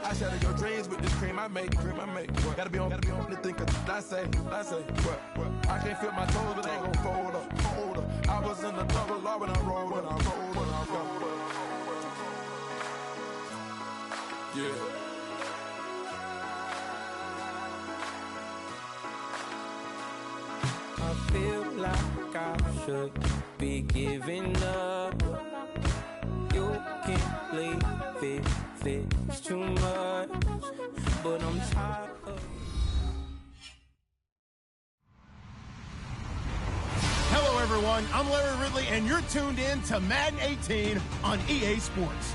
I shatter your dreams with this cream I make. What? Gotta be on the thing, cause I say. What? I can't feel my toes, but they gon' fold up. I was in the double law when I rolled up. Yeah. I feel like I should be giving up. You can't leave it's too much, but I'm tired of. Hello everyone, I'm Larry Ridley and you're tuned in to Madden 18 on EA Sports.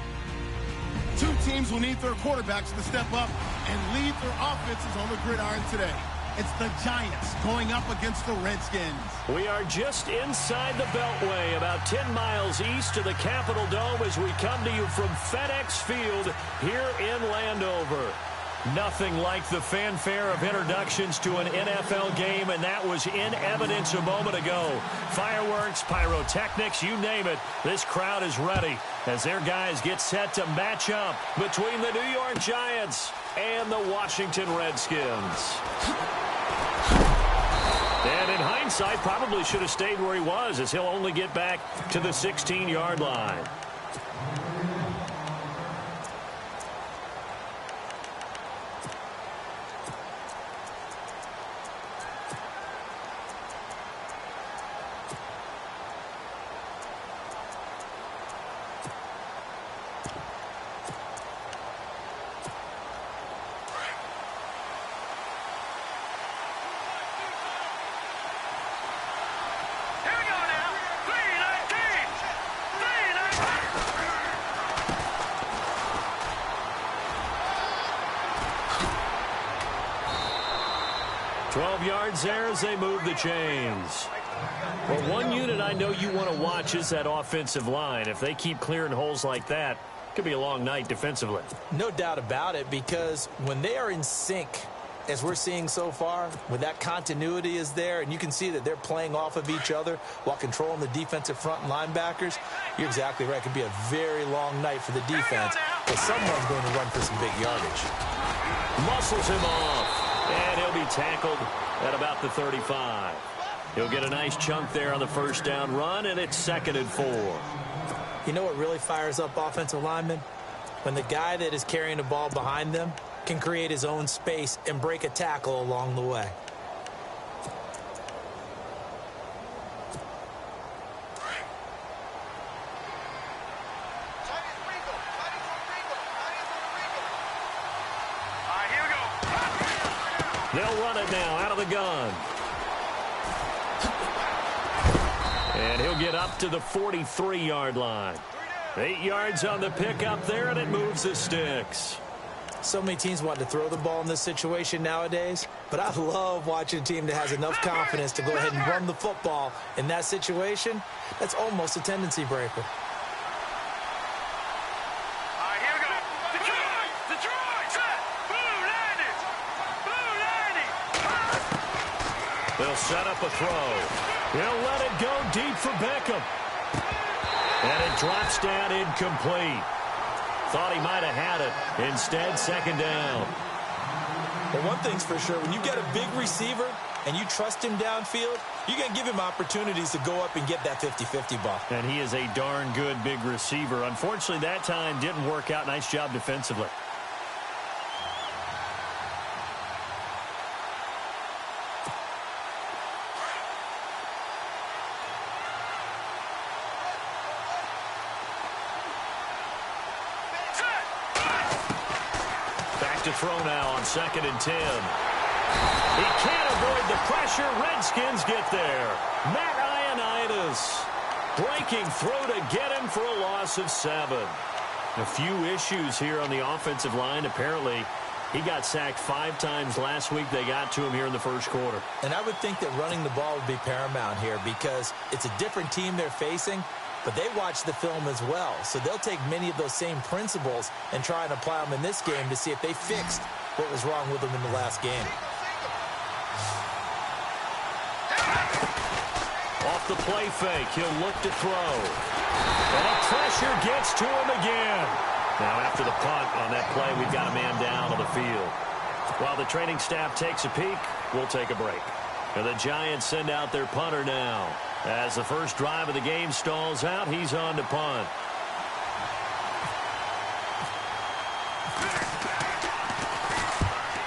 Two teams will need their quarterbacks to step up and lead their offenses on the gridiron today. It's the Giants going up against the Redskins. We are just inside the Beltway, about 10 miles east of the Capitol Dome as we come to you from FedEx Field here in Landover. Nothing like the fanfare of introductions to an NFL game, and that was in evidence a moment ago. Fireworks, pyrotechnics, you name it. This crowd is ready as their guys get set to match up between the New York Giants and the Washington Redskins. And in hindsight, probably should have stayed where he was, as he'll only get back to the 16-yard line. There as they move the chains. Well, one unit I know you want to watch is that offensive line. If they keep clearing holes like that, it could be a long night defensively. No doubt about it, because when they are in sync, as we're seeing so far, when that continuity is there, and you can see that they're playing off of each other while controlling the defensive front and linebackers, you're exactly right. It could be a very long night for the defense, but someone's going to run for some big yardage. Muscles him off. And he'll be tackled at about the 35. He'll get a nice chunk there on the first down run, and it's 2nd and 4. You know what really fires up offensive linemen? When the guy that is carrying the ball behind them can create his own space and break a tackle along the way. They'll run it now out of the gun. And he'll get up to the 43-yard line. 8 yards on the pickup there, and it moves the sticks. So many teams want to throw the ball in this situation nowadays, but I love watching a team that has enough confidence to go ahead and run the football in that situation. That's almost a tendency breaker. They'll set up a throw. He'll let it go deep for Beckham. And it drops down incomplete. Thought he might have had it. Instead, 2nd down. Well, one thing's for sure. When you get a big receiver and you trust him downfield, you're going to give him opportunities to go up and get that 50-50 ball. And he is a darn good big receiver. Unfortunately, that time didn't work out. Nice job defensively. To throw now on 2nd and 10. He can't avoid the pressure. Redskins get there. Matt Ioannidis breaking throw to get him for a loss of 7. A few issues here on the offensive line. Apparently, he got sacked 5 times last week. They got to him here in the first quarter. And I would think that running the ball would be paramount here because it's a different team they're facing. But they watch the film as well, so they'll take many of those same principles and try and apply them in this game to see if they fixed what was wrong with them in the last game. Off the play fake, he'll look to throw. And pressure gets to him again. Now after the punt on that play, we've got a man down on the field. While the training staff takes a peek, we'll take a break. And the Giants send out their punter now. As the first drive of the game stalls out, he's on to punt.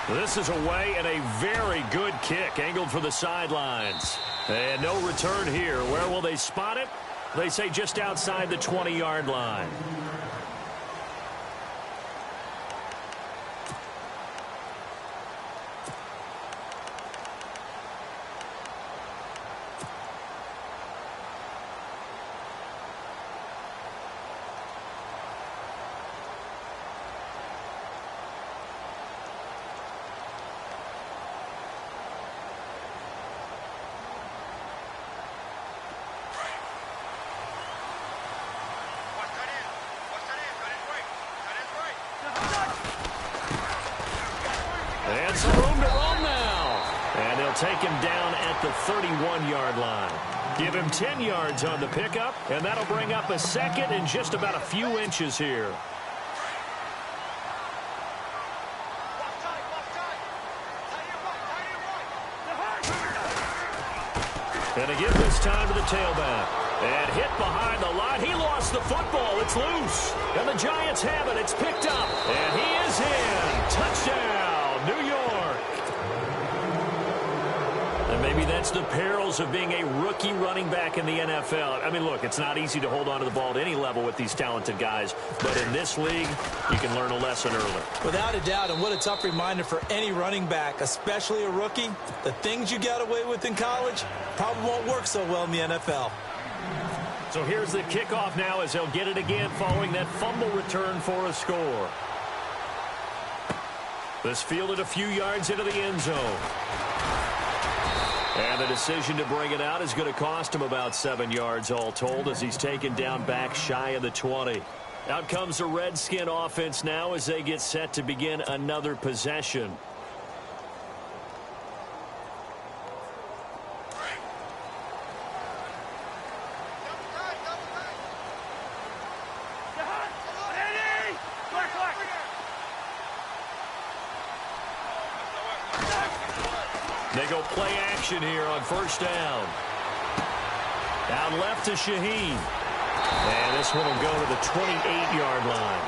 This is away and a very good kick angled for the sidelines. And no return here. Where will they spot it? They say just outside the 20-yard line. And some room to run now. And they'll take him down at the 31-yard line. Give him 10 yards on the pickup, and that'll bring up a second and just about a few inches here. And again this time to the tailback. And hit behind the line. He lost the football. It's loose. And the Giants have it. It's picked up. And he is in. Touchdown, New York. And maybe that's the perils of being a rookie running back in the NFL. I mean, look, it's not easy to hold on to the ball at any level with these talented guys. But in this league, you can learn a lesson early. Without a doubt, and what a tough reminder for any running back, especially a rookie. The things you got away with in college probably won't work so well in the NFL. So here's the kickoff now as they'll get it again following that fumble return for a score. This fielded a few yards into the end zone. And the decision to bring it out is going to cost him about 7 yards all told as he's taken down back shy of the 20. Out comes the Redskin offense now as they get set to begin another possession. They go play action here on first down. Down left to Shaheen. And this one will go to the 28-yard line.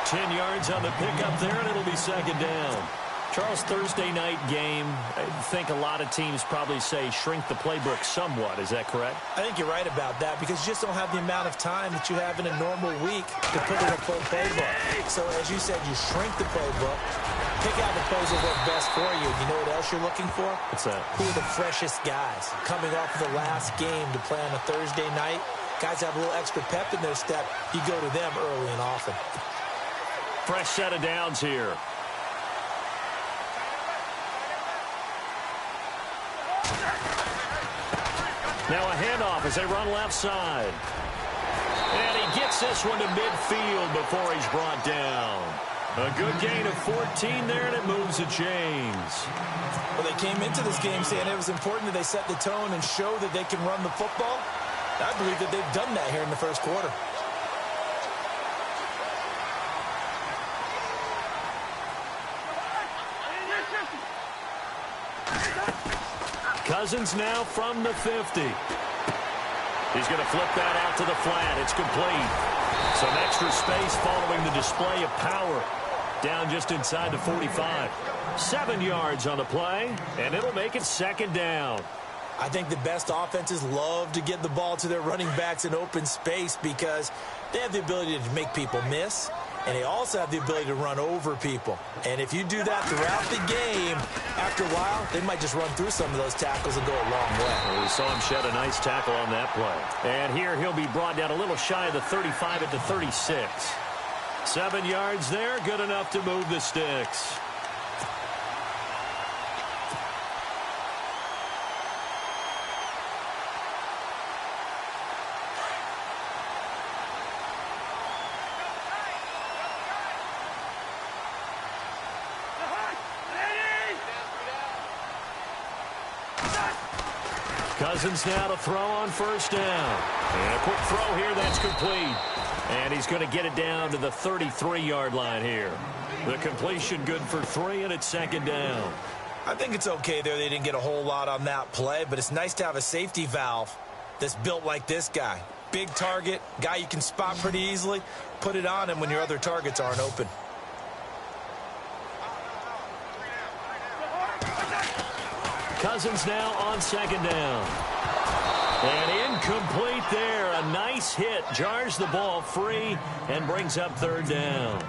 10 yards on the pickup there, and it'll be second down. Charles, Thursday night game, I think a lot of teams probably say shrink the playbook somewhat. Is that correct? I think you're right about that because you just don't have the amount of time that you have in a normal week to put in a full playbook. So as you said, you shrink the playbook, pick out the plays that work best for you. You know what else you're looking for? What's that? Who are the freshest guys coming off of the last game to play on a Thursday night? Guys have a little extra pep in their step. You go to them early and often. Fresh set of downs here. Now a handoff as they run left side. And he gets this one to midfield before he's brought down. A good gain of 14 there, and it moves the chains. Well, they came into this game saying it was important that they set the tone and show that they can run the football. I believe that they've done that here in the first quarter. Cousins now from the 50. He's going to flip that out to the flat. It's complete. Some extra space following the display of power. Down just inside the 45. 7 yards on the play, and it'll make it second down. I think the best offenses love to get the ball to their running backs in open space because they have the ability to make people miss, and they also have the ability to run over people. And if you do that throughout the game, after a while, they might just run through some of those tackles and go a long way. Well, we saw him shed a nice tackle on that play. And here he'll be brought down a little shy of the 35 at the 36. 7 yards there, good enough to move the sticks. Cousins now to throw on first down. And a quick throw here that's complete. And he's going to get it down to the 33-yard line here. The completion good for 3, and it's second down. I think it's okay there. They didn't get a whole lot on that play, but it's nice to have a safety valve that's built like this guy. Big target, guy you can spot pretty easily. Put it on him when your other targets aren't open. Cousins now on second down. And incomplete there. A nice hit. Jars the ball free and brings up third down.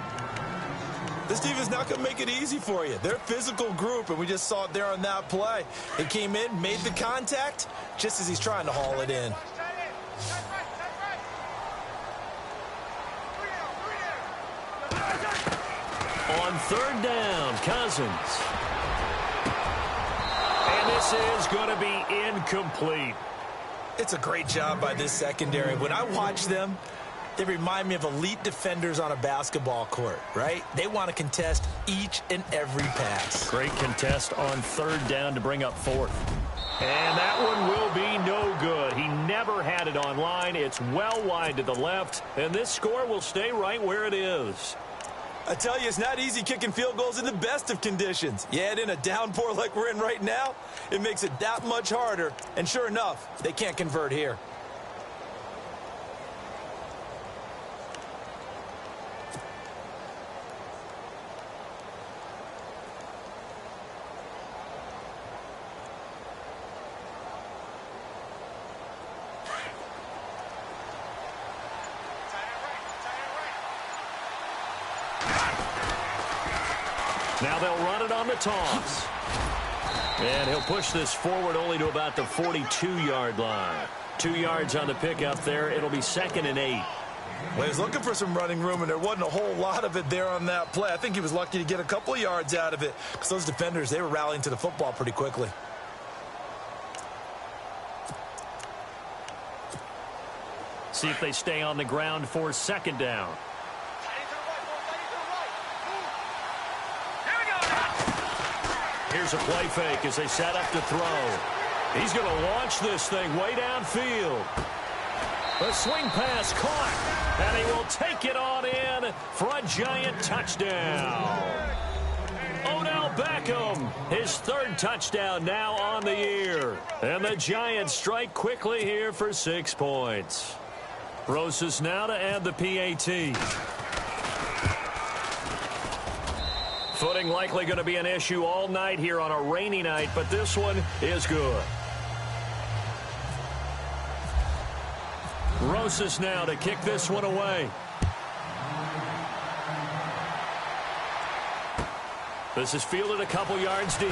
This team is not going to make it easy for you. They're a physical group, and we just saw it there on that play. He came in, made the contact, just as he's trying to haul it in. On third down, Cousins. And this is going to be incomplete. It's a great job by this secondary. When I watch them, they remind me of elite defenders on a basketball court, right? They want to contest each and every pass. Great contest on third down to bring up fourth. And that one will be no good. He never had it on line. It's well wide to the left, and this score will stay right where it is. I tell you, it's not easy kicking field goals in the best of conditions. You add in a downpour like we're in right now, it makes it that much harder. And sure enough, they can't convert here. Now they'll run it on the toss. And he'll push this forward only to about the 42-yard line. 2 yards on the pickup there. It'll be 2nd and 8. Well, he was looking for some running room, and there wasn't a whole lot of it there on that play. I think he was lucky to get a couple of yards out of it because those defenders, they were rallying to the football pretty quickly. See if they stay on the ground for second down. Here's a play fake as they set up to throw. He's going to launch this thing way downfield. The swing pass caught, and he will take it on in for a giant touchdown. Odell Beckham, his 3rd touchdown now on the year. And the Giants strike quickly here for 6 points. Rosas now to add the PAT. Footing likely going to be an issue all night here on a rainy night, but this one is good. Rosas now to kick this one away. This is fielded a couple yards deep.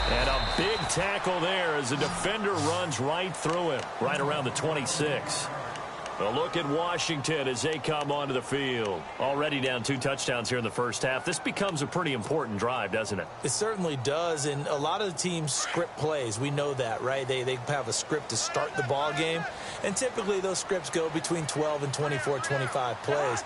And a big tackle there as the defender runs right through him, right around the 26. A look at Washington as they come onto the field. Already down 2 touchdowns here in the first half. This becomes a pretty important drive, doesn't it? It certainly does, and a lot of the teams script plays. We know that, right? They have a script to start the ball game, and typically those scripts go between 12 and 24, 25 plays.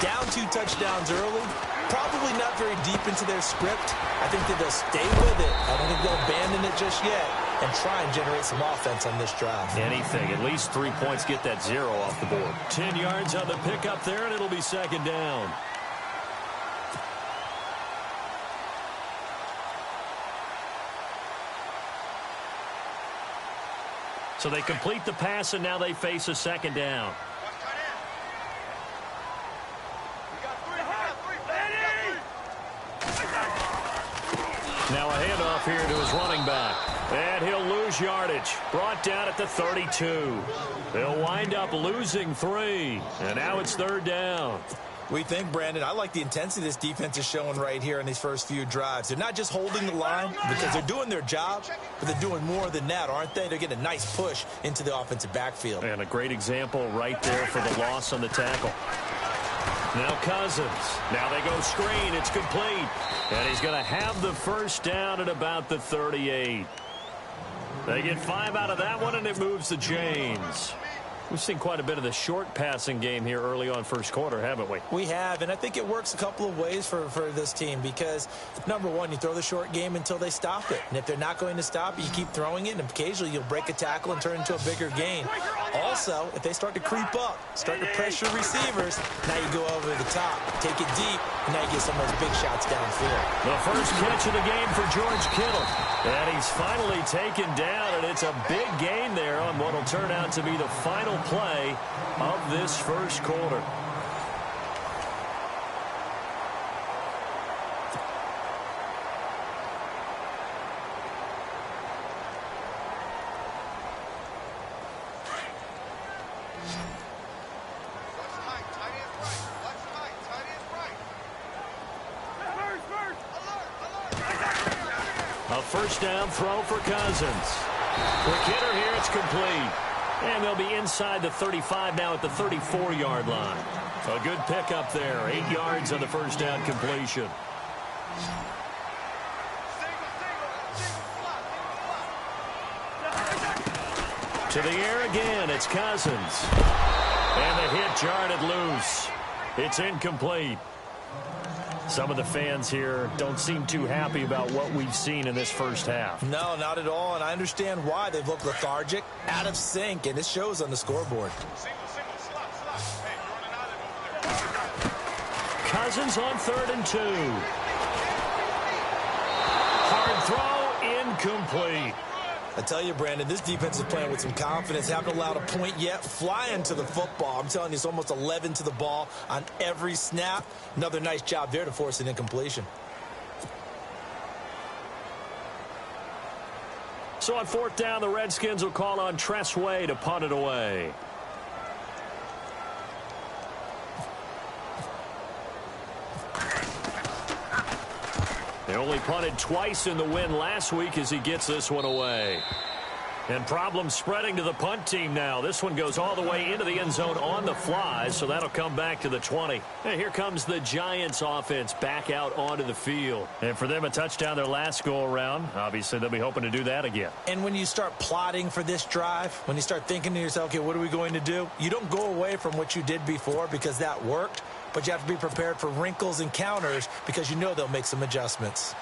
Down 2 touchdowns early, probably not very deep into their script. I think that they'll stay with it. I don't think they'll abandon it just yet and try and generate some offense on this drive. Anything. At least 3 points, get that 0 off the board. 10 yards on the pickup there, and it'll be second down. So they complete the pass, and now they face a second down. Now a handoff here to his running back. And he'll lose yardage. Brought down at the 32. They'll wind up losing 3. And now it's third down. We think, Brandon, I like the intensity this defense is showing right here in these first few drives. They're not just holding the line because they're doing their job, but they're doing more than that, aren't they? They're getting a nice push into the offensive backfield. And a great example right there for the loss on the tackle. Now Cousins. Now they go screen. It's complete. And he's going to have the first down at about the 38. They get 5 out of that one, and it moves the chains. We've seen quite a bit of the short passing game here early on first quarter, haven't we? We have, and I think it works a couple of ways for this team because, number one, you throw the short game until they stop it. And if they're not going to stop it, you keep throwing it, and occasionally you'll break a tackle and turn it into a bigger gain. Also, if they start to creep up, start to pressure receivers, now you go over the top, take it deep, and now you get some of those big shots downfield. The first catch of the game for George Kittle. And he's finally taken down, and it's a big gain there on what will turn out to be the final play of this first quarter. A first down throw for Cousins. Quick hitter here, it's complete. And they'll be inside the 35 now at the 34-yard line. A good pickup there. 8 yards on the first down completion. To the air again, it's Cousins. And the hit jarred loose. It's incomplete. Some of the fans here don't seem too happy about what we've seen in this first half. No, not at all, and I understand why. They've looked lethargic, out of sync, and it shows on the scoreboard. Cousins on 3rd and 2. Hard throw, incomplete. I tell you, Brandon, this defense is playing with some confidence. Haven't allowed a point yet. Flying to the football. I'm telling you, it's almost 11 to the ball on every snap. Another nice job there to force an incompletion. So on 4th down, the Redskins will call on Tress Way to punt it away. They only punted twice in the win last week as he gets this one away. And problems spreading to the punt team now. This one goes all the way into the end zone on the fly, so that'll come back to the 20. And here comes the Giants offense back out onto the field. And for them, a touchdown their last go-around. Obviously, they'll be hoping to do that again. And when you start plotting for this drive, when you start thinking to yourself, okay, what are we going to do? You don't go away from what you did before because that worked. But you have to be prepared for wrinkles and counters because you know they'll make some adjustments.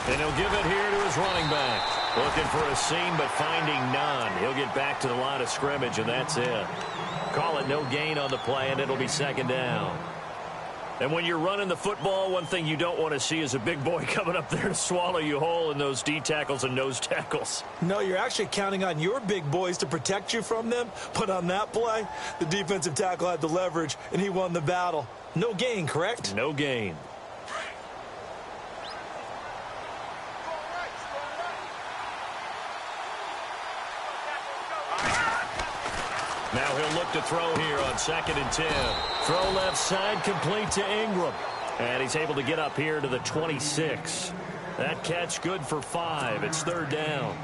And he'll give it here to his running back. Looking for a seam, but finding none. He'll get back to the line of scrimmage, and that's it. Call it no gain on the play, and it'll be 2nd down. And when you're running the football, one thing you don't want to see is a big boy coming up there to swallow you whole in those D tackles and nose tackles. No, you're actually counting on your big boys to protect you from them. But on that play, the defensive tackle had the leverage, and he won the battle. No gain, correct? No gain. Now he'll look to throw here on 2nd and 10. Throw left side, complete to Ingram. And he's able to get up here to the 26. That catch good for 5. It's 3rd down.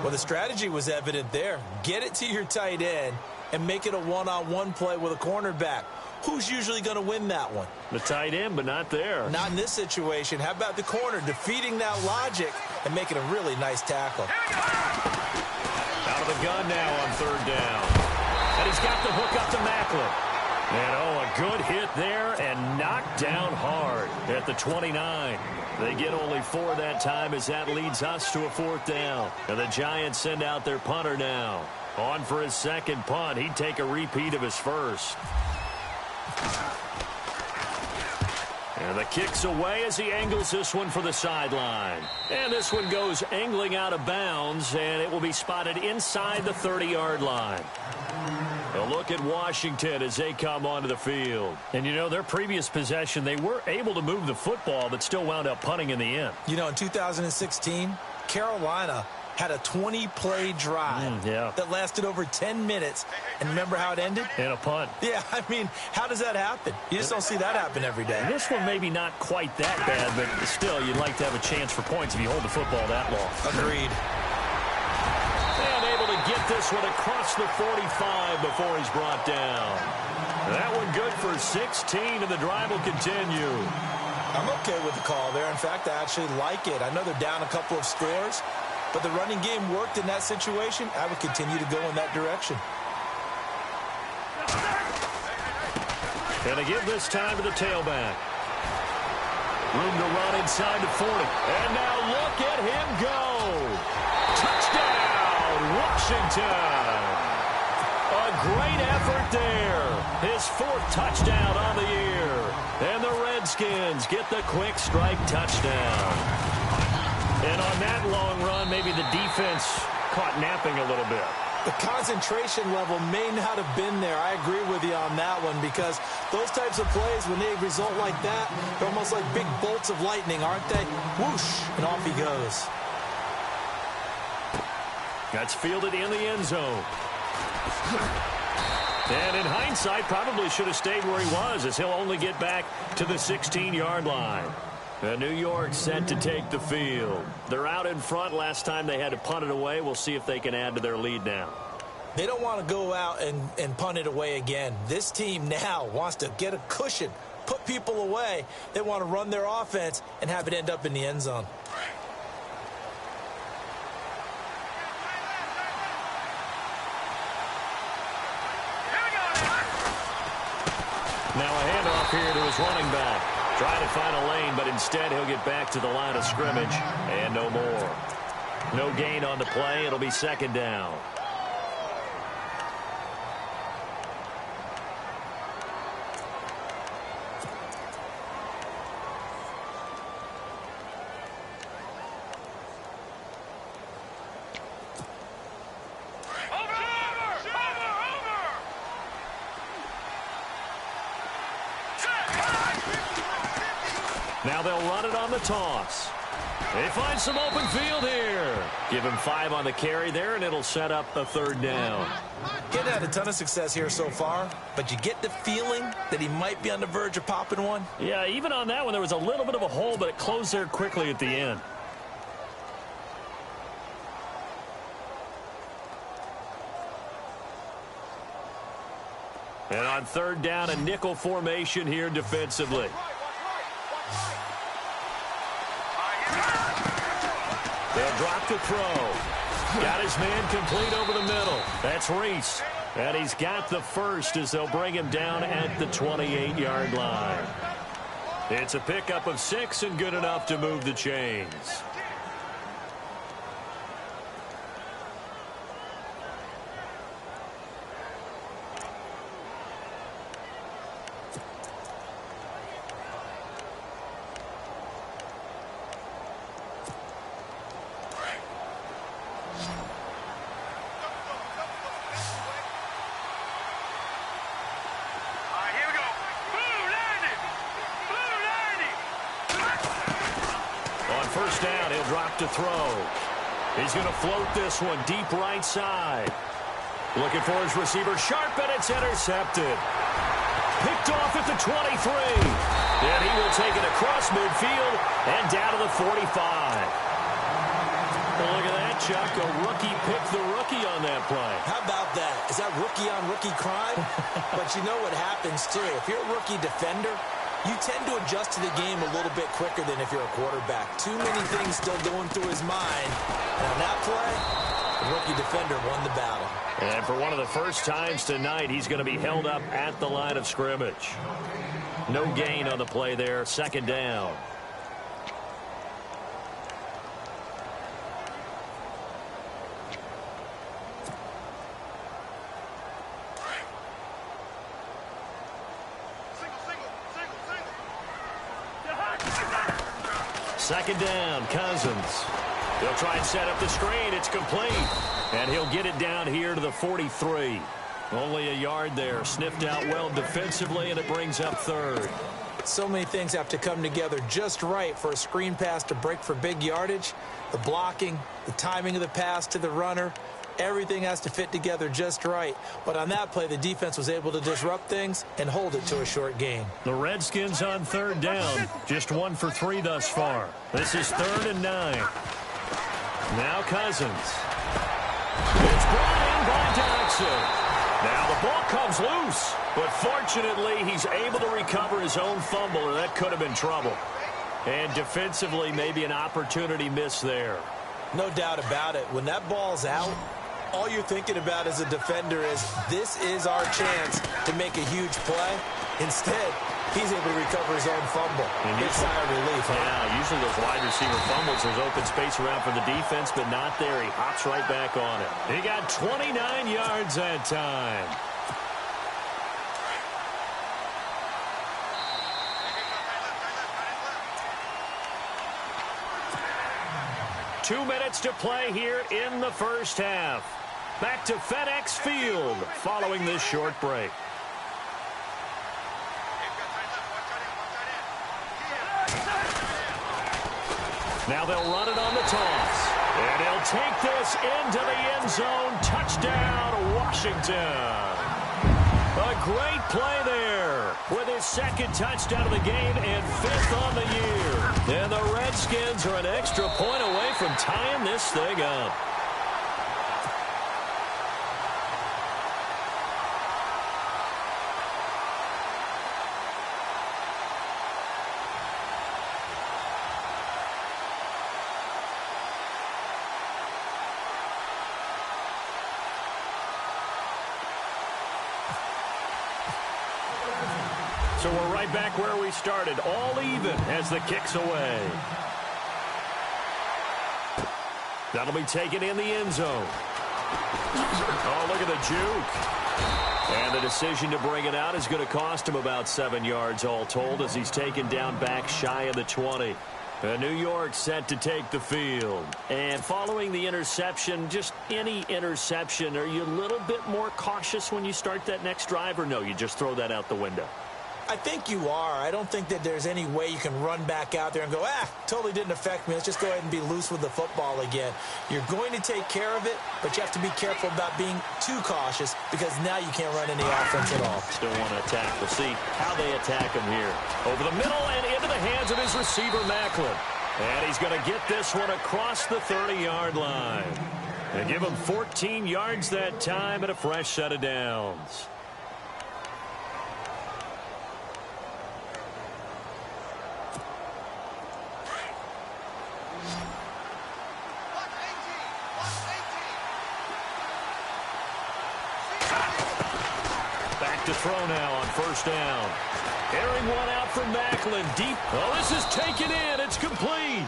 Well, the strategy was evident there. Get it to your tight end and make it a one-on-one play with a cornerback. Who's usually going to win that one? The tight end, but not there. Not in this situation. How about the corner defeating that logic and making a really nice tackle? Out of the gun now on 3rd down. And he's got the hook up to Macklin. And, a good hit there and knocked down hard at the 29. They get only 4 that time as that leads us to a 4th down. And the Giants send out their punter now. On for his 2nd punt. He'd take a repeat of his first. And the kick's away as he angles this one for the sideline. And this one goes angling out of bounds, and it will be spotted inside the 30-yard line. A look at Washington as they come onto the field. And, their previous possession, they were able to move the football, but still wound up punting in the end. In 2016, Carolina had a 20-play drive that lasted over 10 minutes. And remember how it ended? In a punt. Yeah, how does that happen? You just don't see that happen every day. And this one maybe not quite that bad, but still, you'd like to have a chance for points if you hold the football that long. Agreed. And able to get this one across the 45 before he's brought down. That one good for 16, and the drive will continue. I'm okay with the call there. In fact, I actually like it. I know they're down a couple of scores, but the running game worked in that situation. I would continue to go in that direction. And they give this time to the tailback. Room to run inside the 40. And now look at him go. Touchdown, Washington. A great effort there. His 4th touchdown on the year. And the Redskins get the quick strike touchdown. And on that long run, maybe the defense caught napping a little bit. The concentration level may not have been there. I agree with you on that one, because those types of plays, when they result like that, they're almost like big bolts of lightning, aren't they? Whoosh, and off he goes. That's fielded in the end zone. And in hindsight, probably should have stayed where he was, as he'll only get back to the 16-yard line. New York set to take the field. They're out in front. Last time they had to punt it away. We'll see if they can add to their lead now. They don't want to go out and punt it away again. This team now wants to get a cushion, put people away. They want to run their offense and have it end up in the end zone. Now a handoff here to his running back. Trying to find a lane, but instead he'll get back to the line of scrimmage. And no more. No gain on the play. It'll be 2nd down. Now they'll run it on the toss. They find some open field here. Give him 5 on the carry there, and it'll set up a 3rd down. Getting had a ton of success here so far, but you get the feeling that he might be on the verge of popping one. Yeah, even on that one, there was a little bit of a hole, but it closed there quickly at the end. And on 3rd down, a nickel formation here defensively. They'll drop to throw. Got his man complete over the middle. That's Reese. And he's got the first as they'll bring him down at the 28-yard line. It's a pickup of 6 and good enough to move the chains. First down, he'll drop to throw. He's going to float this one deep right side. Looking for his receiver, Sharp, and it's intercepted. Picked off at the 23. And he will take it across midfield and down to the 45. Well, look at that, Chuck. A rookie picked the rookie on that play. How about that? Is that rookie-on-rookie crime? But you know what happens, too. If you're a rookie defender, you tend to adjust to the game a little bit quicker than if you're a quarterback. Too many things still going through his mind. And on that play, the rookie defender won the battle. And for one of the first times tonight, he's going to be held up at the line of scrimmage. No gain on the play there. 2nd down. Second down, Cousins. They'll try and set up the screen. It's complete. And he'll get it down here to the 43. Only a yard there. Sniffed out well defensively, and it brings up 3rd. So many things have to come together just right for a screen pass to break for big yardage. The blocking, the timing of the pass to the runner, everything has to fit together just right. But on that play, the defense was able to disrupt things and hold it to a short gain. The Redskins on 3rd down. Just 1 for 3 thus far. This is 3rd and 9. Now Cousins. It's brought in by Dodson. Now the ball comes loose. But fortunately, he's able to recover his own fumble, or that could have been trouble. And defensively, maybe an opportunity miss there. No doubt about it. When that ball's out, all you're thinking about as a defender is, this is our chance to make a huge play. Instead, he's able to recover his own fumble. Big sigh of relief. Yeah, usually those wide receiver fumbles, there's open space around for the defense, but not there. He hops right back on it. He got 29 yards that time. Two minutes to play here in the first half. Back to FedEx Field following this short break. Now they'll run it on the toss. And he'll take this into the end zone. Touchdown, Washington. A great play there with his second touchdown of the game and 5th on the year. And the Redskins are an extra point away from tying this thing up. So we're right back where we started, all even as the kick's away. That'll be taken in the end zone. Oh, look at the juke. And the decision to bring it out is going to cost him about 7 yards all told as he's taken down back shy of the 20. New York set to take the field. And following the interception, just any interception, are you a little bit more cautious when you start that next drive, or no, you just throw that out the window? I think you are. I don't think that there's any way you can run back out there and go, totally didn't affect me. Let's just go ahead and be loose with the football again. You're going to take care of it, but you have to be careful about being too cautious because now you can't run any offense at all. Still want to attack. We'll see how they attack him here. Over the middle and into the hands of his receiver, Maclin. And he's going to get this one across the 30-yard line. And give him 14 yards that time and a fresh set of downs. To throw now on first down. Airing one out from Maclin. Deep. Oh, this is taken in. It's complete.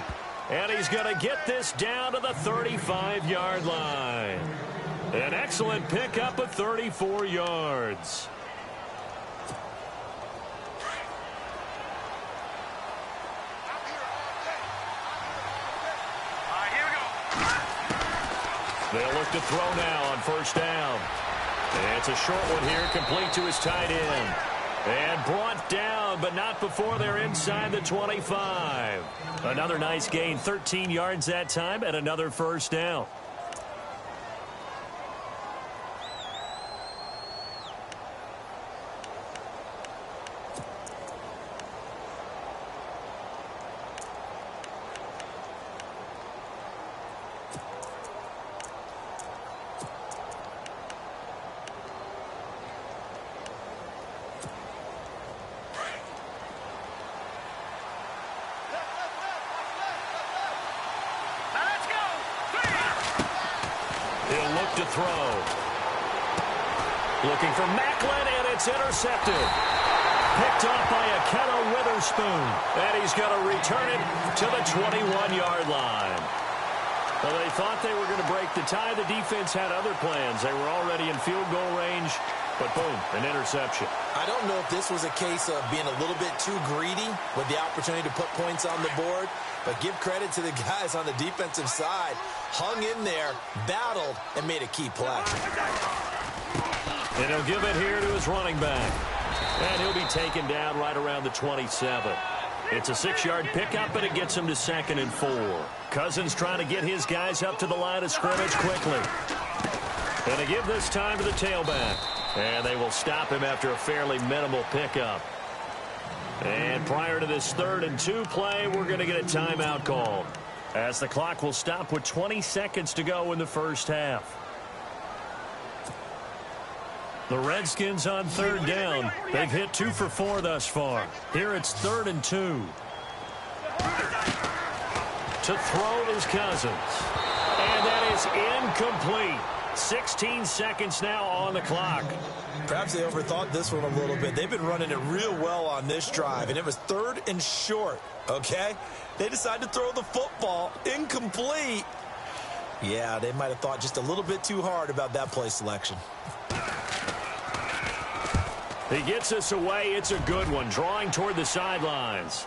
And he's going to get this down to the 35-yard line. An excellent pickup of 34 yards. They'll look to throw now on first down. It's a short one here, complete to his tight end. And brought down, but not before they're inside the 25. Another nice gain, 13 yards that time, and another first down. To throw. Looking for Maclin, and it's intercepted. Picked off by Akenna Witherspoon. And he's going to return it to the 21-yard line. Well, they thought they were going to break the tie. The defense had other plans. They were already in field goal range, but boom, an interception. I don't know if this was a case of being a little bit too greedy with the opportunity to put points on the board, but give credit to the guys on the defensive side. Hung in there, battled, and made a key play. And he'll give it here to his running back. And he'll be taken down right around the 27. It's a 6-yard pickup, and it gets him to 2nd and 4. Cousins trying to get his guys up to the line of scrimmage quickly. And they give this time to the tailback. And they will stop him after a fairly minimal pickup. And prior to this 3rd and 2 play, we're going to get a timeout called, as the clock will stop with 20 seconds to go in the first half. The Redskins on 3rd down. They've hit 2 for 4 thus far. Here it's 3rd and 2. To throw is Cousins. And that is incomplete. 16 seconds now on the clock. Perhaps they overthought this one a little bit. They've been running it real well on this drive, and it was 3rd and short, okay? They decided to throw the football incomplete. Yeah, they might have thought just a little bit too hard about that play selection. He gets us away. It's a good one, drawing toward the sidelines.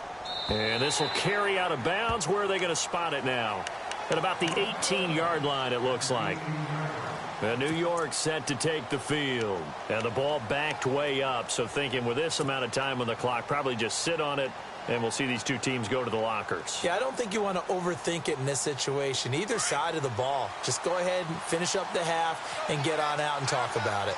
And this will carry out of bounds. Where are they going to spot it now? At about the 18-yard line, it looks like. And New York set to take the field. And the ball backed way up. So thinking with this amount of time on the clock, probably just sit on it, and we'll see these two teams go to the lockers. Yeah, I don't think you want to overthink it in this situation. Either side of the ball. Just go ahead and finish up the half and get on out and talk about it.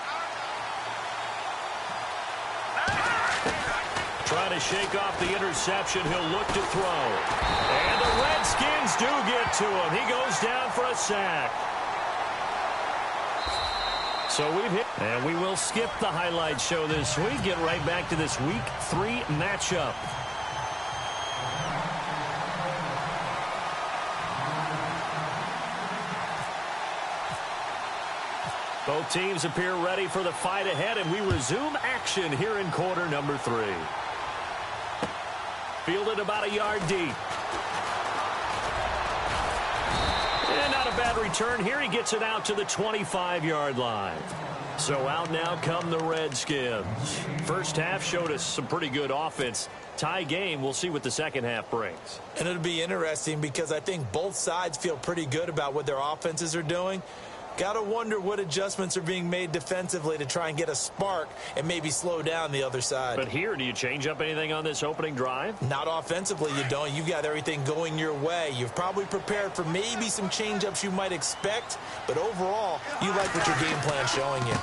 Trying to shake off the interception. He'll look to throw. And the Redskins do get to him. He goes down for a sack. So we've hit. And we will skip the highlight show this week. Get right back to this Week 3 matchup. Both teams appear ready for the fight ahead, and we resume action here in quarter number 3. Fielded about a yard deep. And not a bad return here. He gets it out to the 25-yard line. So out now come the Redskins. First half showed us some pretty good offense. Tie game. We'll see what the second half brings. And it'll be interesting because I think both sides feel pretty good about what their offenses are doing. Got to wonder what adjustments are being made defensively to try and get a spark and maybe slow down the other side. But here, do you change up anything on this opening drive? Not offensively, you don't. You've got everything going your way. You've probably prepared for maybe some change-ups you might expect, but overall, you like what your game plan's showing you.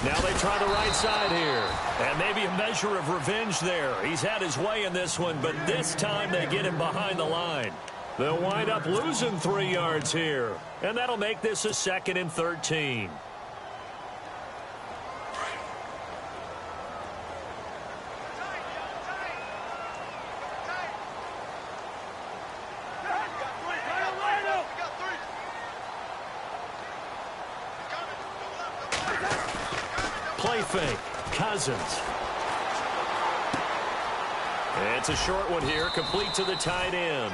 Now they try the right side here, and maybe a measure of revenge there. He's had his way in this one, but this time they get him behind the line. They'll wind up losing 3 yards here, and that'll make this a 2nd and 13. Play fake, Cousins. It's a short one here, complete to the tight end.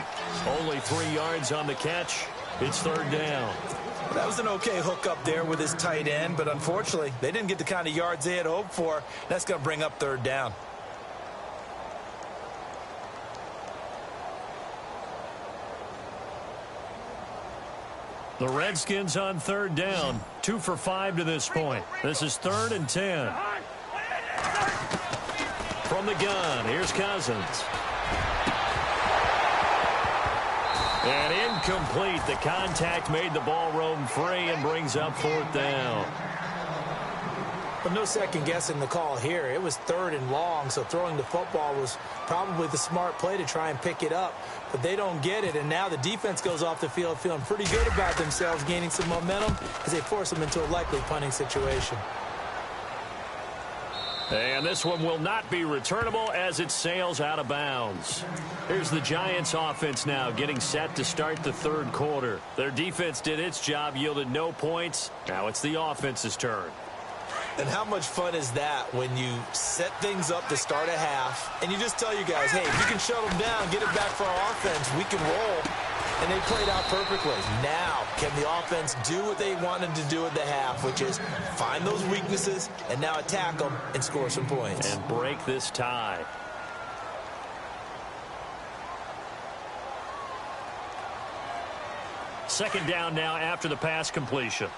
Only 3 yards on the catch. It's 3rd down. That was an okay hook up there with his tight end, but unfortunately, they didn't get the kind of yards they had hoped for. That's going to bring up 3rd down. The Redskins on 3rd down. 2 for 5 to this point. This is 3rd and 10. From the gun, here's Cousins. And incomplete. The contact made the ball roam free and brings up 4th down. But no second guessing the call here. It was 3rd and long, so throwing the football was probably the smart play to try and pick it up. But they don't get it, and now the defense goes off the field feeling pretty good about themselves, gaining some momentum as they force them into a likely punting situation. And this one will not be returnable as it sails out of bounds. Here's the Giants offense now getting set to start the 3rd quarter. Their defense did its job, yielded no points. Now it's the offense's turn. And how much fun is that when you set things up to start a half and you just tell you guys, hey, if you can shut them down, get it back for our offense, we can roll. And they played out perfectly. Now, can the offense do what they wanted to do at the half, which is find those weaknesses and now attack them and score some points. And break this tie. Second down now after the pass completion.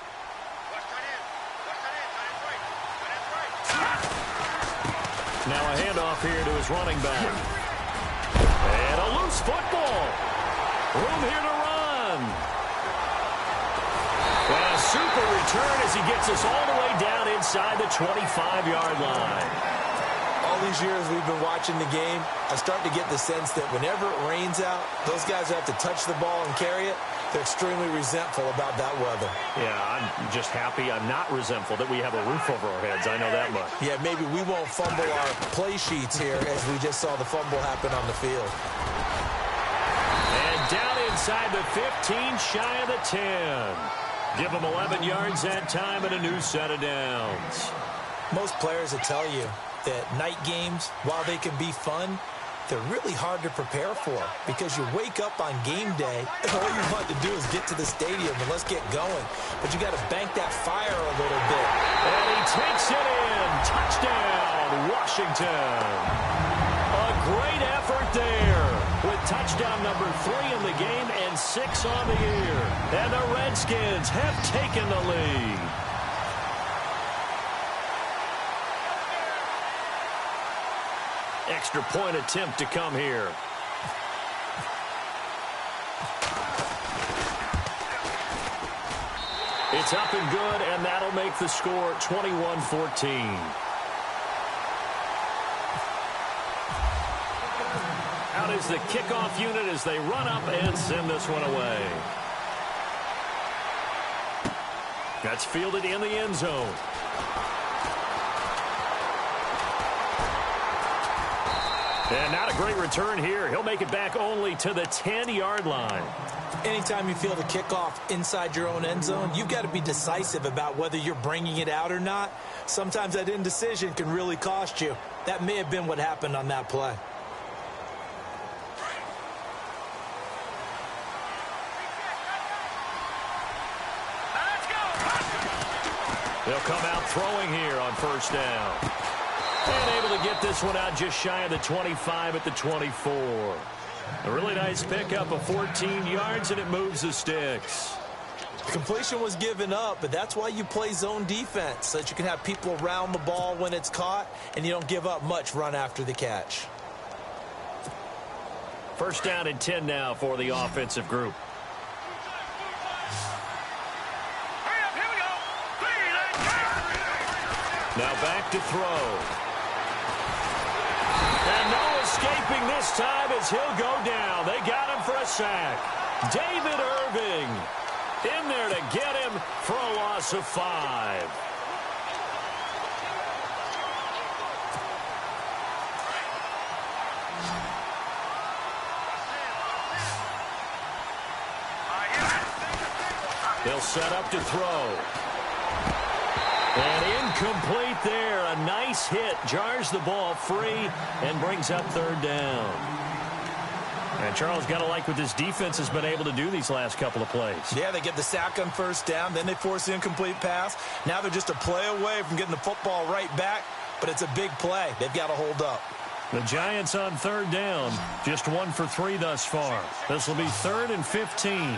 Now a handoff here to his running back. And a loose football. Room here to run. And a super return as he gets us all the way down inside the 25-yard line. All these years we've been watching the game, I start to get the sense that whenever it rains out, those guys who have to touch the ball and carry it, they're extremely resentful about that weather. Yeah, I'm just happy I'm not resentful that we have a roof over our heads. I know that much. Yeah, maybe we won't fumble our play sheets here as we just saw the fumble happen on the field. And down inside the 15, shy of the 10. Give them 11 yards that time and a new set of downs. Most players will tell you that night games, while they can be fun, they're really hard to prepare for because you wake up on game day and all you want to do is get to the stadium and let's get going. But you got to bank that fire a little bit. And he takes it in. Touchdown, Washington. A great effort there with touchdown number 3 in the game and 6 on the year. And the Redskins have taken the lead. Extra point attempt to come here. It's up and good, and that'll make the score 21-14. Out is the kickoff unit as they run up and send this one away. That's fielded in the end zone. And not a great return here. He'll make it back only to the 10-yard line. Anytime you field a kickoff inside your own end zone, you've got to be decisive about whether you're bringing it out or not. Sometimes that indecision can really cost you. That may have been what happened on that play. They'll come out throwing here on first down. And able to get this one out just shy of the 25 at the 24. A really nice pickup of 14 yards, and it moves the sticks. The completion was given up, but that's why you play zone defense, so that you can have people around the ball when it's caught, and you don't give up much run after the catch. First down and 10 now for the offensive group. Now back to throw. And no escaping this time as he'll go down. They got him for a sack. David Irving in there to get him for a loss of 5. They'll set up to throw. And incomplete there. A nice hit. Jars the ball free and brings up third down. And Charles, got to like what this defense has been able to do these last couple of plays. Yeah, they get the sack on first down. Then they force the incomplete pass. Now they're just a play away from getting the football right back. But it's a big play. They've got to hold up. The Giants on third down. Just 1 for 3 thus far. This will be 3rd and 15.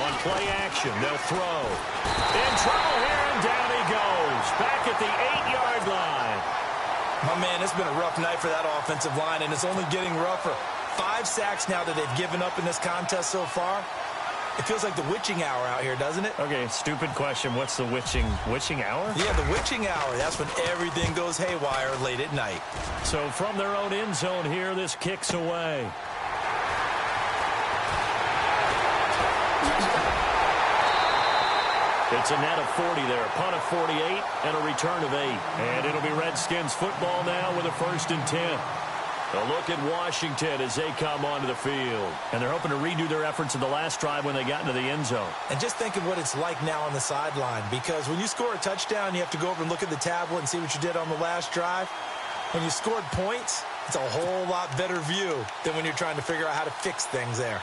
On play action, they'll throw. In trouble here, and down he goes. Back at the 8-yard line. My man, it's been a rough night for that offensive line, and it's only getting rougher. 5 sacks now that they've given up in this contest so far. It feels like the witching hour out here, doesn't it? Okay, stupid question. What's the witching hour? Yeah, the witching hour. That's when everything goes haywire late at night. So from their own end zone here, this kicks away. It's a net of 40 there, punt of 48, and a return of 8. And it'll be Redskins football now with a 1st and 10. A look at Washington as they come onto the field. And they're hoping to redo their efforts in the last drive when they got into the end zone. And just think of what it's like now on the sideline, because when you score a touchdown, you have to go over and look at the tablet and see what you did on the last drive. When you scored points, it's a whole lot better view than when you're trying to figure out how to fix things there.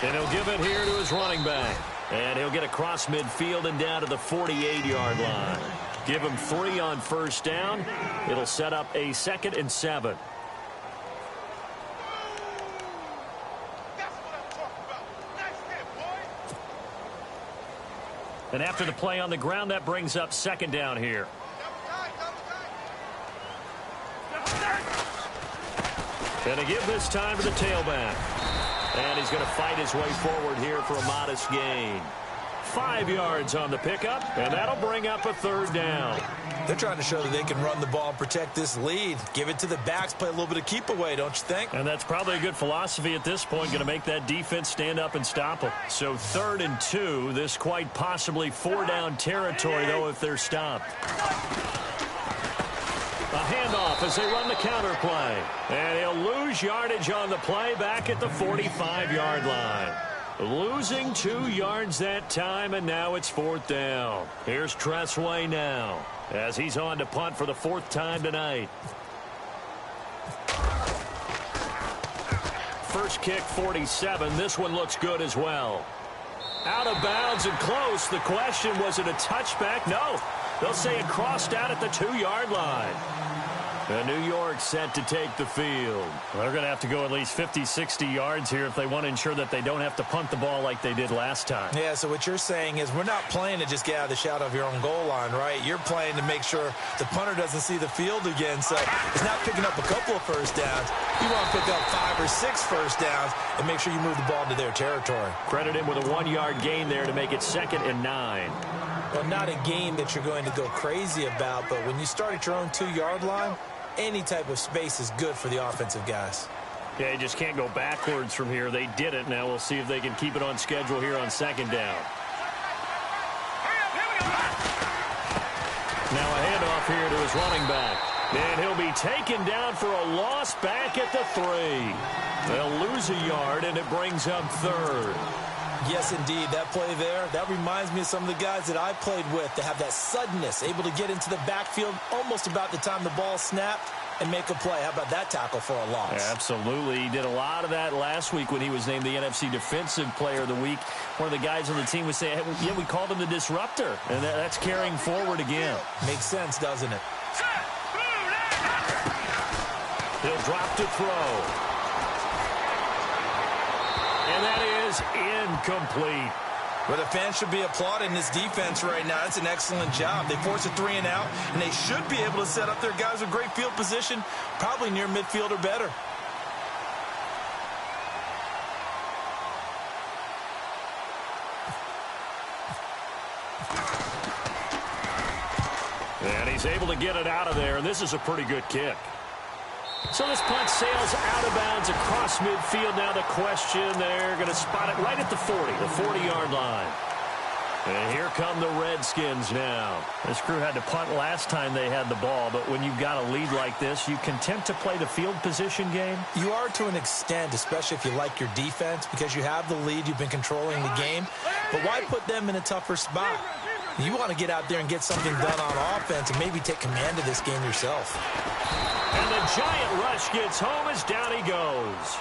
And he'll give it here to his running back. And he'll get across midfield and down to the 48-yard line. Give him 3 on first down. It'll set up a 2nd and 7. And after the play on the ground, that brings up 2nd down here. And to give this time to the tailback. And he's going to fight his way forward here for a modest gain. 5 yards on the pickup, and that'll bring up a 3rd down. They're trying to show that they can run the ball and protect this lead. Give it to the backs, play a little bit of keep away, don't you think? And that's probably a good philosophy at this point, going to make that defense stand up and stop them. So 3rd and 2, this quite possibly 4-down territory, though, if they're stopped. A handoff as they run the counter play. And he'll lose yardage on the play back at the 45-yard line. Losing 2 yards that time, and now it's 4th down. Here's Tressway now as he's on to punt for the 4th time tonight. First kick, 47. This one looks good as well. Out of bounds and close. The question, was it a touchback? No. They'll say it crossed out at the 2-yard line. And New York set to take the field. They're going to have to go at least 50, 60 yards here if they want to ensure that they don't have to punt the ball like they did last time. Yeah, so what you're saying is we're not playing to just get out of the shadow of your own goal line, right? You're playing to make sure the punter doesn't see the field again. So it's not picking up a couple of first downs. You want to pick up 5 or 6 first downs and make sure you move the ball into their territory. Credit him with a 1-yard gain there to make it 2nd and 9. Well, not a game that you're going to go crazy about, but when you start at your own 2-yard line, any type of space is good for the offensive guys. Yeah, you just can't go backwards from here. They did it. Now we'll see if they can keep it on schedule here on 2nd down. Now a handoff here to his running back. And he'll be taken down for a loss back at the 3. They'll lose a yard, and it brings up 3rd. Yes, indeed. That play there, that reminds me of some of the guys that I played with that have that suddenness, able to get into the backfield almost about the time the ball snapped and make a play. How about that tackle for a loss? Yeah, absolutely. He did a lot of that last week when he was named the NFC Defensive Player of the Week. One of the guys on the team was saying, hey, yeah, we called him the disruptor, and that's carrying forward again. Makes sense, doesn't it? He'll drop to throw. And that is incomplete. Well, the fans should be applauding this defense right now. That's an excellent job. They force a 3-and-out, and they should be able to set up their guys with great field position, probably near midfield or better. And he's able to get it out of there, and this is a pretty good kick. So this punt sails out of bounds across midfield. Now the question, they're going to spot it right at the 40, the 40-yard line. And here come the Redskins now. This crew had to punt last time they had the ball, but when you've got a lead like this, you content to play the field position game? You are to an extent, especially if you like your defense, because you have the lead, you've been controlling the game. But why put them in a tougher spot? You want to get out there and get something done on offense and maybe take command of this game yourself. And the giant rush gets home as down he goes.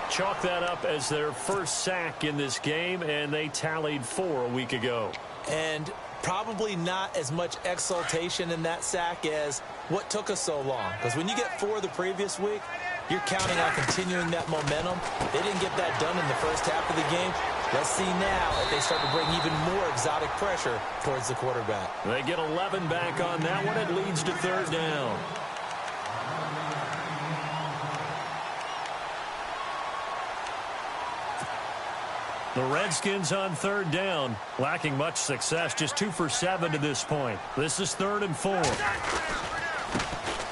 Chalk that up as their first sack in this game, and they tallied 4 a week ago. And probably not as much exultation in that sack as what took us so long. Because when you get 4 the previous week, you're counting on continuing that momentum. They didn't get that done in the first half of the game. Let's see now if they start to bring even more exotic pressure towards the quarterback. They get 11 back on that one. It leads to 3rd down. The Redskins on 3rd down, lacking much success, just 2 for 7 to this point. This is 3rd and 4.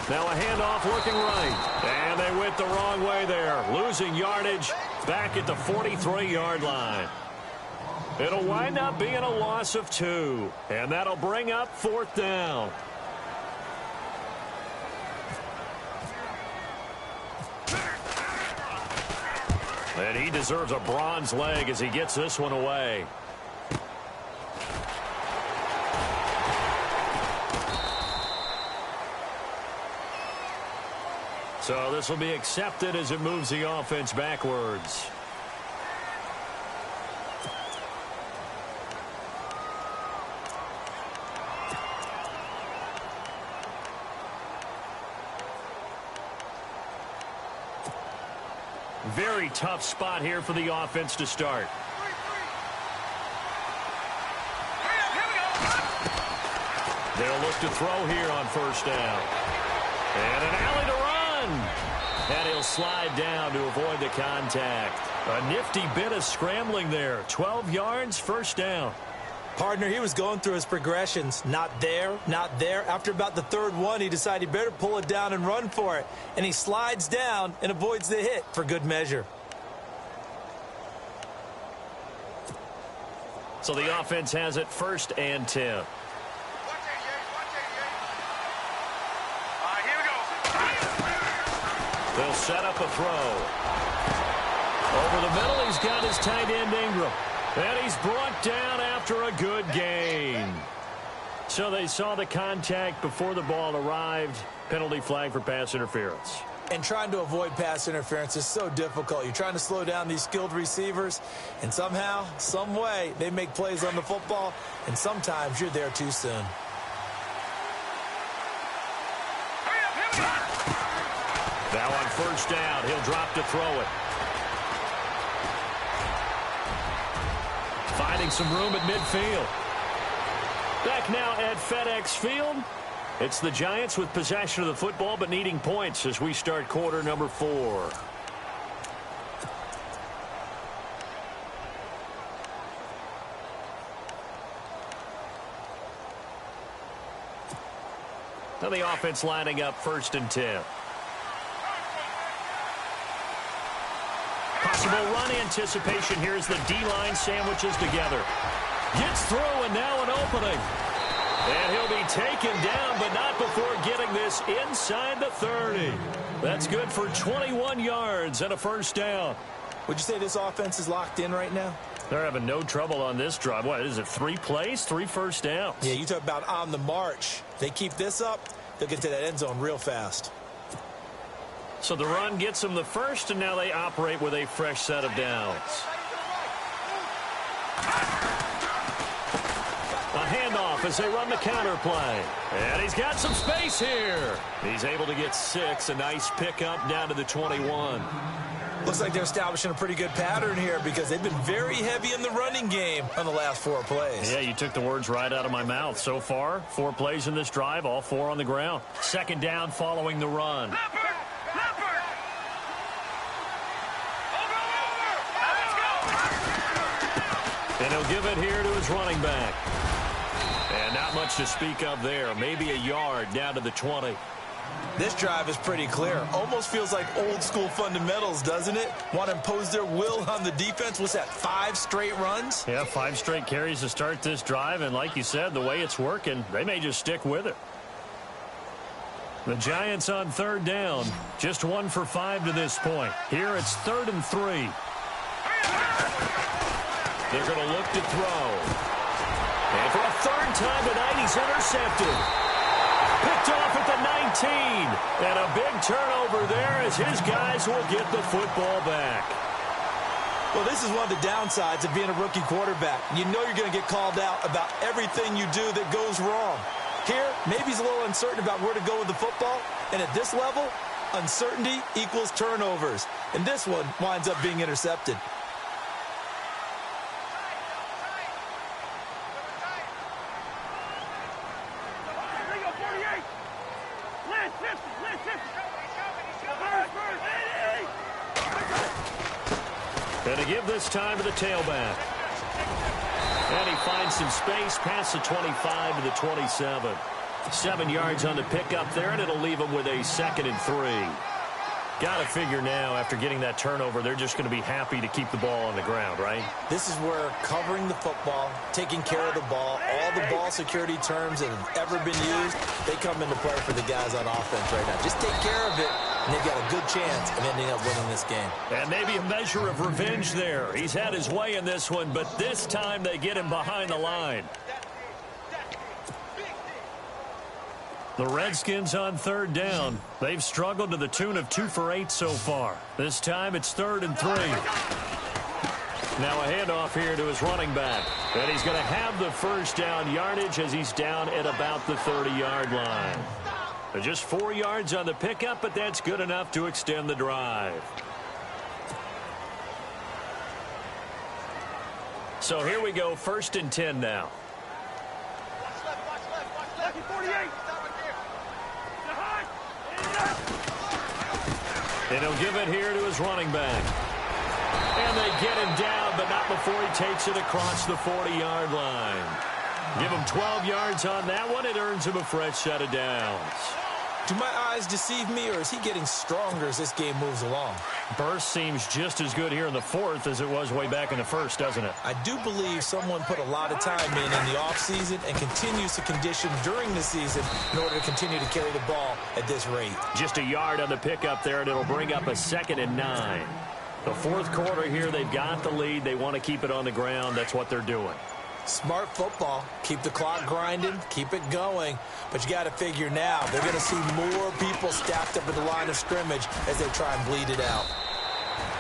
Now a handoff looking right, and they went the wrong way there, losing yardage back at the 43-yard line. It'll wind up being a loss of 2, and that'll bring up 4th down. And he deserves a bronze leg as he gets this one away. So this will be accepted as it moves the offense backwards. Very tough spot here for the offense to start. They'll look to throw here on 1st down. And an alley to run. And he'll slide down to avoid the contact. A nifty bit of scrambling there. 12 yards, 1st down. Partner, he was going through his progressions. Not there, not there. After about the third one, he decided he better pull it down and run for it. And he slides down and avoids the hit for good measure. So the offense has it 1st and 10. They'll set up a throw. Over the middle, he's got his tight end Ingram. And he's brought down after a good gain. So they saw the contact before the ball arrived. Penalty flag for pass interference. And trying to avoid pass interference is so difficult. You're trying to slow down these skilled receivers, and somehow, some way, they make plays on the football, and sometimes you're there too soon. Now on 1st down, he'll drop to throw it. Finding some room at midfield. Back now at FedEx Field. It's the Giants with possession of the football but needing points as we start quarter number 4. Now the offense lining up 1st and 10. Possible run anticipation here as the D-line sandwiches together. Gets through and now an opening. And he'll be taken down, but not before getting this inside the 30. That's good for 21 yards and a 1st down. Would you say this offense is locked in right now? They're having no trouble on this drive. What is it, 3 plays, 3 first downs? Yeah, you talk about on the march. They keep this up, they'll get to that end zone real fast. So the run gets them the first, and now they operate with a fresh set of downs. A handoff as they run the counter play. And he's got some space here. He's able to get 6. A nice pickup down to the 21. Looks like they're establishing a pretty good pattern here because they've been very heavy in the running game on the last 4 plays. Yeah, you took the words right out of my mouth. So far, 4 plays in this drive, all 4 on the ground. 2nd down following the run. And he'll give it here to his running back. And not much to speak of there. Maybe a yard down to the 20. This drive is pretty clear. Almost feels like old school fundamentals, doesn't it? Want to impose their will on the defense. What's that, 5 straight runs? Yeah, 5 straight carries to start this drive. And like you said, the way it's working, they may just stick with it. The Giants on 3rd down. Just 1 for 5 to this point. Here it's 3rd and 3. They're going to look to throw. And for a 3rd time tonight, he's intercepted. Picked off at the 19. And a big turnover there as his guys will get the football back. Well, this is one of the downsides of being a rookie quarterback. You know you're going to get called out about everything you do that goes wrong. Here, maybe he's a little uncertain about where to go with the football. And at this level, uncertainty equals turnovers. And this one winds up being intercepted. And to give this time to the tailback. And he finds some space past the 25 to the 27. 7 yards on the pickup there, and it'll leave him with a 2nd and 3. Got to figure now, after getting that turnover, they're just going to be happy to keep the ball on the ground, right? This is where covering the football, taking care of the ball, all the ball security terms that have ever been used, they come into play for the guys on offense right now. Just take care of it, and they've got a good chance of ending up winning this game. And maybe a measure of revenge there. He's had his way in this one, but this time they get him behind the line. The Redskins on 3rd down. They've struggled to the tune of 2 for 8 so far. This time it's 3rd and 3. Now a handoff here to his running back. And he's going to have the 1st down yardage as he's down at about the 30-yard line. Just 4 yards on the pickup, but that's good enough to extend the drive. So here we go, 1st and 10 now. And he'll give it here to his running back. And they get him down, but not before he takes it across the 40-yard line. Give him 12 yards on that one. It earns him a fresh set of downs. Do my eyes deceive me, or is he getting stronger as this game moves along? Burst seems just as good here in the fourth as it was way back in the first, doesn't it? I do believe someone put a lot of time in the offseason and continues to condition during the season in order to continue to carry the ball at this rate. Just a yard on the pickup there, and it'll bring up a 2nd and 9. The fourth quarter here, they've got the lead. They want to keep it on the ground. That's what they're doing. Smart football. Keep the clock grinding. Keep it going. But you got to figure now, they're going to see more people stacked up at the line of scrimmage as they try and bleed it out.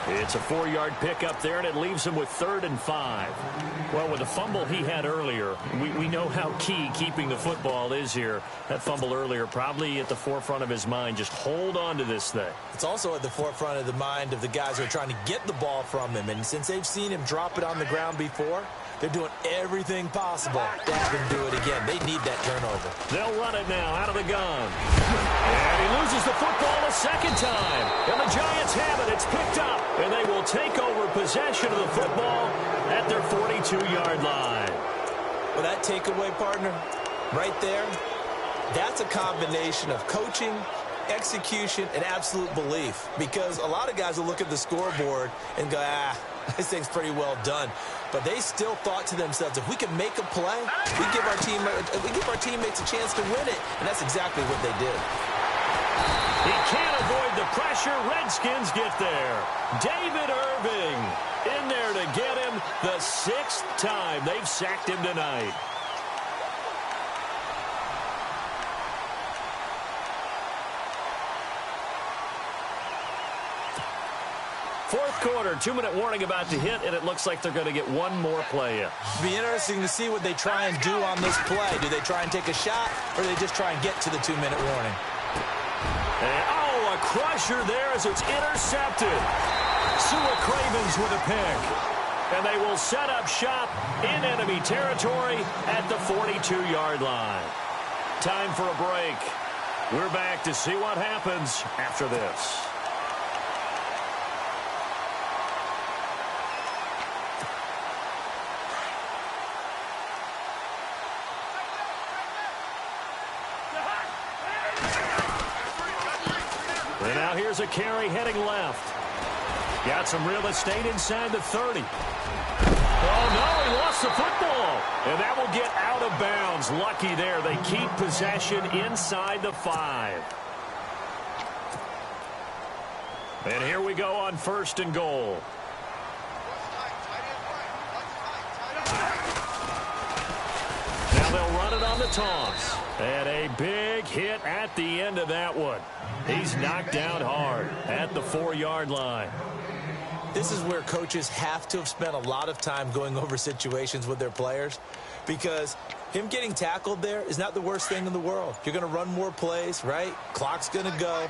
It's a 4-yard pickup there, and it leaves him with 3rd and 5. Well, with the fumble he had earlier, we know how key keeping the football is here. That fumble earlier probably at the forefront of his mind. Just hold on to this thing. It's also at the forefront of the mind of the guys who are trying to get the ball from him. And since they've seen him drop it on the ground before, they're doing everything possible to have him do it again. They need that turnover. They'll run it now out of the gun. And he loses the football a second time. And the Giants have it. It's picked up. And they will take over possession of the football at their 42-yard line. Well, that takeaway, partner, right there, that's a combination of coaching, execution, and absolute belief. Because a lot of guys will look at the scoreboard and go, this thing's pretty well done. But they still thought to themselves, if we can make a play, we give our teammates a chance to win it. And that's exactly what they did. He can't avoid the pressure. Redskins get there. David Irving in there to get him the 6th time they've sacked him tonight. Fourth quarter, 2-minute warning about to hit, and it looks like they're going to get one more play in. It'll be interesting to see what they try and do on this play. Do they try and take a shot, or do they just try and get to the 2-minute warning? And, a crusher there as it's intercepted. Sua Cravens with a pick. And they will set up shop in enemy territory at the 42-yard line. Time for a break. We're back to see what happens after this. And now here's a carry heading left. Got some real estate inside the 30. Oh, no, he lost the football. And that will get out of bounds. Lucky there. They keep possession inside the 5. And here we go on 1st and goal. Now they'll run it on the toss. And a big hit at the end of that one. He's knocked down hard at the 4-yard line. This is where coaches have to have spent a lot of time going over situations with their players, because him getting tackled there is not the worst thing in the world. You're going to run more plays, right? Clock's going to go.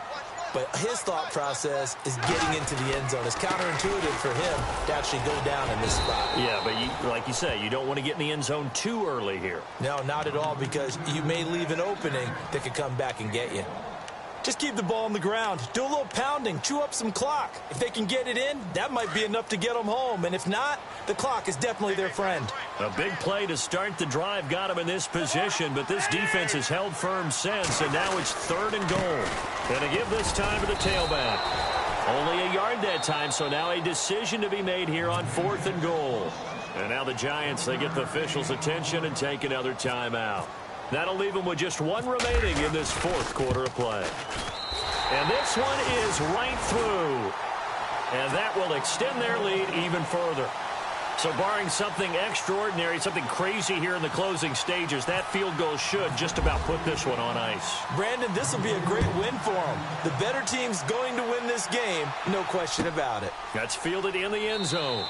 But his thought process is getting into the end zone. It's counterintuitive for him to actually go down in this spot. Yeah, but like you say, you don't want to get in the end zone too early here. No, not at all, because you may leave an opening that could come back and get you. Just keep the ball on the ground. Do a little pounding. Chew up some clock. If they can get it in, that might be enough to get them home. And if not, the clock is definitely their friend. A big play to start the drive got him in this position, but this defense has held firm since, and now it's 3rd and goal. And to give this time to the tailback. Only a yard that time, so now a decision to be made here on 4th and goal. And now the Giants, they get the officials' attention and take another timeout. That'll leave them with just one remaining in this 4th quarter of play. And this one is right through. And that will extend their lead even further. So barring something extraordinary, something crazy here in the closing stages, that field goal should just about put this one on ice. Brandon, this will be a great win for them. The better team's going to win this game, no question about it. That's fielded in the end zone.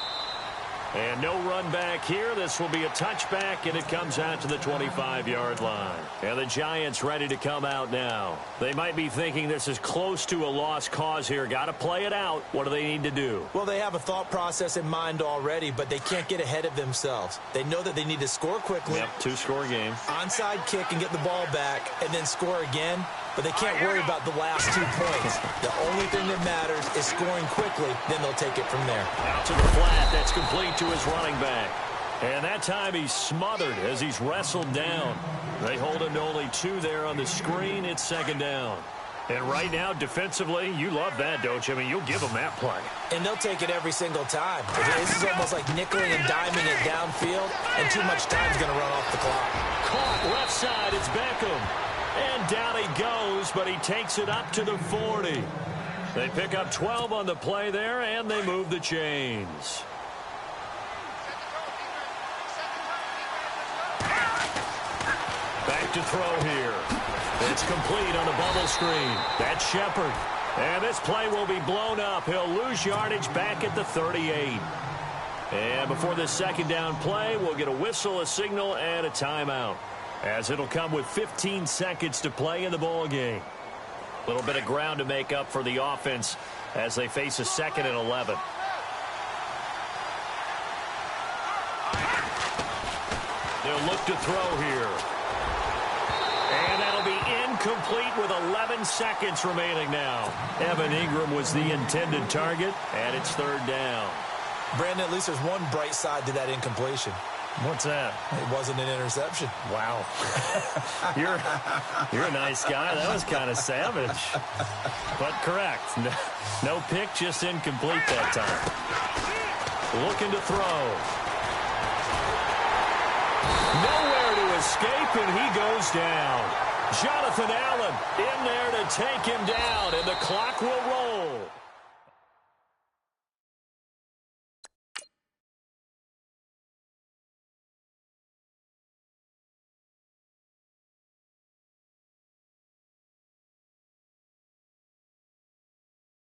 And no run back here. This will be a touchback, and it comes out to the 25-yard line. And the Giants ready to come out now. They might be thinking this is close to a lost cause here. Got to play it out. What do they need to do? Well, they have a thought process in mind already, but they can't get ahead of themselves. They know that they need to score quickly. Yep, 2-score game. Onside kick and get the ball back, and then score again. but they can't worry about the last 2 points. The only thing that matters is scoring quickly, then they'll take it from there. Out to the flat. That's complete to his running back. And that time he's smothered as he's wrestled down. They hold him to only 2 there on the screen. It's second down. And right now, defensively, you love that, don't you? I mean, you'll give them that play. And they'll take it every single time. This is almost like nickeling and diming it downfield, and too much time's going to run off the clock. Caught left side, it's Beckham. And down he goes, but he takes it up to the 40. They pick up 12 on the play there, and they move the chains. Back to throw here. It's complete on the bubble screen. That's Shepard. And this play will be blown up. He'll lose yardage back at the 38. And before this second down play, we'll get a whistle, a signal, and a timeout, as it'll come with 15 seconds to play in the ball game. A little bit of ground to make up for the offense as they face a 2nd and 11. They'll look to throw here. And that'll be incomplete with 11 seconds remaining now. Evan Ingram was the intended target, and it's 3rd down. Brandon, at least there's one bright side to that incompletion. What's that? It wasn't an interception. Wow. You're a nice guy. That was kind of savage. But correct. No pick, just incomplete that time. Looking to throw. Nowhere to escape, and he goes down. Jonathan Allen in there to take him down, and the clock will